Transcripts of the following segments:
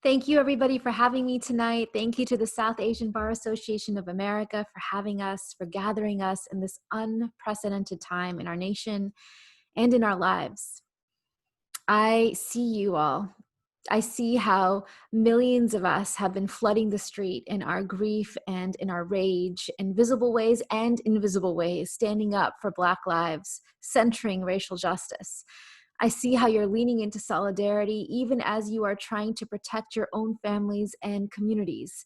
Thank you, everybody, for having me tonight. Thank you to the South Asian Bar Association of America for having us, for gathering us in this unprecedented time in our nation and in our lives. I see you all. I see how millions of us have been flooding the street in our grief and in our rage, in visible ways and invisible ways, standing up for Black lives, centering racial justice. I see how you're leaning into solidarity, even as you are trying to protect your own families and communities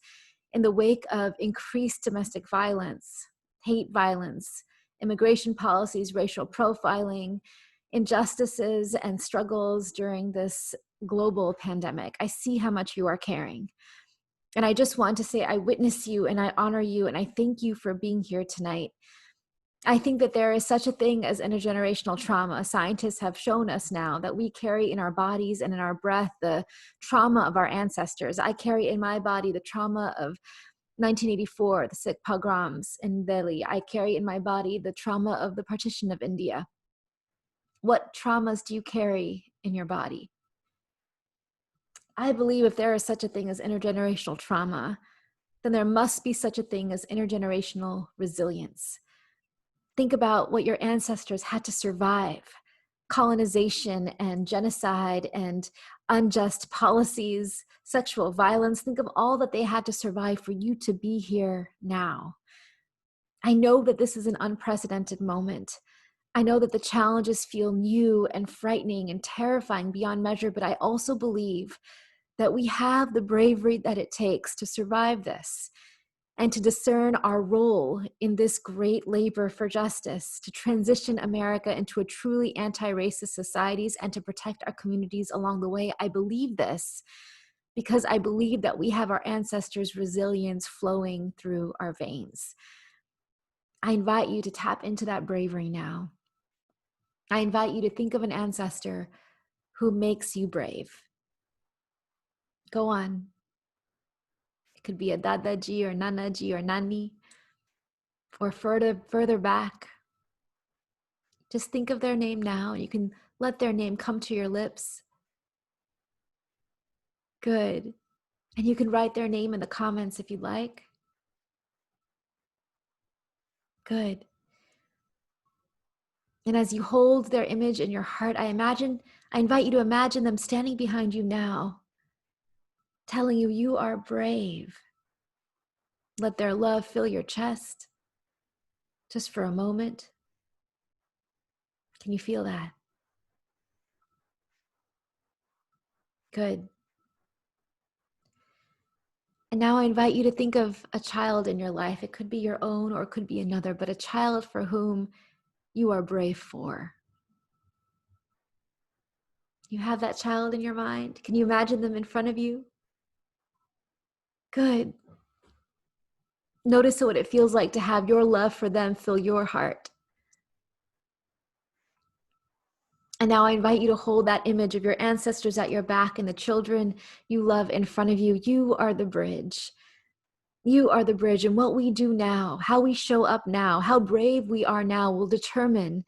in the wake of increased domestic violence, hate violence, immigration policies, racial profiling, injustices and struggles during this global pandemic. I see how much you are caring. And I just want to say I witness you and I honor you and I thank you for being here tonight. I think that there is such a thing as intergenerational trauma. Scientists have shown us now that we carry in our bodies and in our breath the trauma of our ancestors. I carry in my body the trauma of 1984, the Sikh pogroms in Delhi. I carry in my body the trauma of the partition of India. What traumas do you carry in your body? I believe if there is such a thing as intergenerational trauma, then there must be such a thing as intergenerational resilience. Think about what your ancestors had to survive: colonization and genocide and unjust policies, sexual violence. Think of all that they had to survive for you to be here now. I know that this is an unprecedented moment. I know that the challenges feel new and frightening and terrifying beyond measure, but I also believe that we have the bravery that it takes to survive this and to discern our role in this great labor for justice, to transition America into a truly anti-racist society and to protect our communities along the way. I believe this because I believe that we have our ancestors' resilience flowing through our veins. I invite you to tap into that bravery now. I invite you to think of an ancestor who makes you brave. Go on. It could be a Dadaji or Nanaji or Nani, or further back. Just think of their name now. You can let their name come to your lips. Good. And you can write their name in the comments if you'd like. Good. And as you hold their image in your heart, I invite you to imagine them standing behind you now, telling you you are brave. Let their love fill your chest just for a moment. Can you feel that? Good. And now I invite you to think of a child in your life. It could be your own or it could be another, but a child for whom you are brave for. You have that child in your mind? Can you imagine them in front of you? Good. Notice what it feels like to have your love for them fill your heart. And now I invite you to hold that image of your ancestors at your back and the children you love in front of you. You are the bridge. You are the bridge. And what we do now, how we show up now, how brave we are now will determine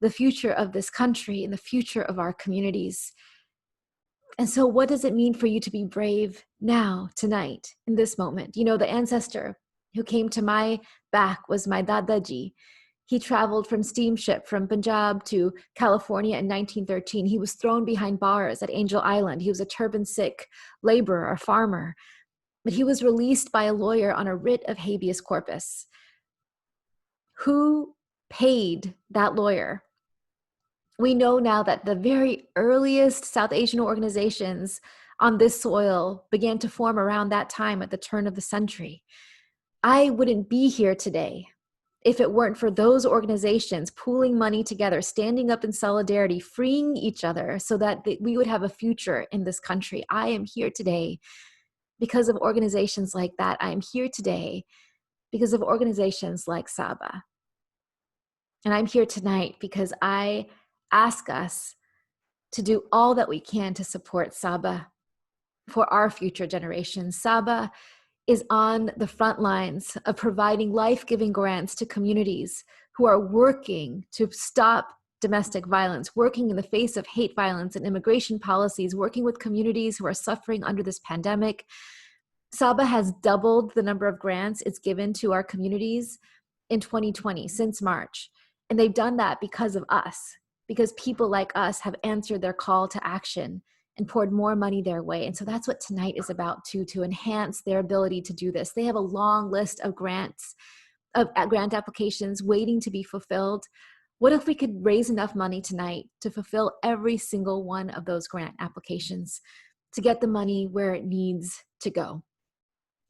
the future of this country and the future of our communities. And so what does it mean for you to be brave now, tonight, in this moment? You know, the ancestor who came to my back was my Dadaji. He traveled from steamship from Punjab to California in 1913. He was thrown behind bars at Angel Island. He was a turban Sikh laborer or farmer, but he was released by a lawyer on a writ of habeas corpus. Who paid that lawyer? We know now that the very earliest South Asian organizations on this soil began to form around that time at the turn of the century. I wouldn't be here today if it weren't for those organizations pooling money together, standing up in solidarity, freeing each other so that we would have a future in this country. I am here today because of organizations like that. I am here today because of organizations like Saba. And I'm here tonight because I ask us to do all that we can to support Saba for our future generations. Saba is on the front lines of providing life-giving grants to communities who are working to stop domestic violence, working in the face of hate violence and immigration policies, working with communities who are suffering under this pandemic. Saba has doubled the number of grants it's given to our communities in 2020 since March. And they've done that because of us, because people like us have answered their call to action and poured more money their way. And so that's what tonight is about too, to enhance their ability to do this. They have a long list of grants, of grant applications waiting to be fulfilled. What if we could raise enough money tonight to fulfill every single one of those grant applications, to get the money where it needs to go?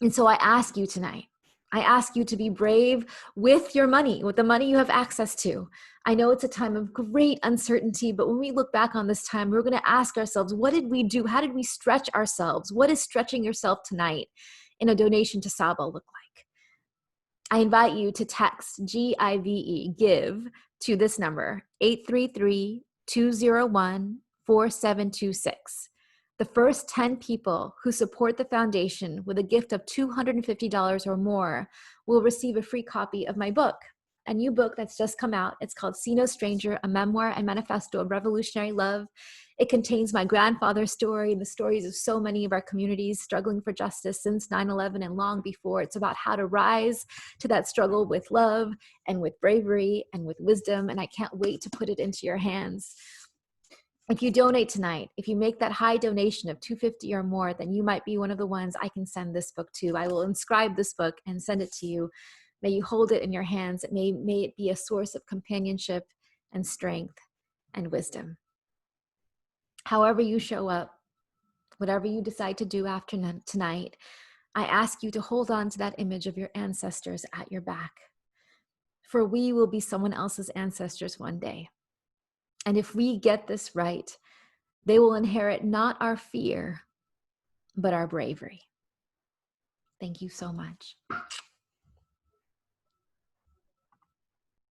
And so I ask you tonight, I ask you to be brave with your money, with the money you have access to. I know it's a time of great uncertainty, but when we look back on this time, we're going to ask ourselves, what did we do? How did we stretch ourselves? What is stretching yourself tonight in a donation to Saba look like? I invite you to text GIVE, give, to this number, 833-201-4726. The first 10 people who support the foundation with a gift of $250 or more will receive a free copy of my book, a new book that's just come out. It's called See No Stranger, a memoir and manifesto of revolutionary love. It contains my grandfather's story and the stories of so many of our communities struggling for justice since 9/11 and long before. It's about how to rise to that struggle with love and with bravery and with wisdom, and I can't wait to put it into your hands. If you donate tonight, if you make that high donation of $250 or more, then you might be one of the ones I can send this book to. I will inscribe this book and send it to you. May you hold it in your hands. May it be a source of companionship and strength and wisdom. However you show up, whatever you decide to do after tonight, I ask you to hold on to that image of your ancestors at your back. For we will be someone else's ancestors one day. And if we get this right, they will inherit not our fear, but our bravery. Thank you so much.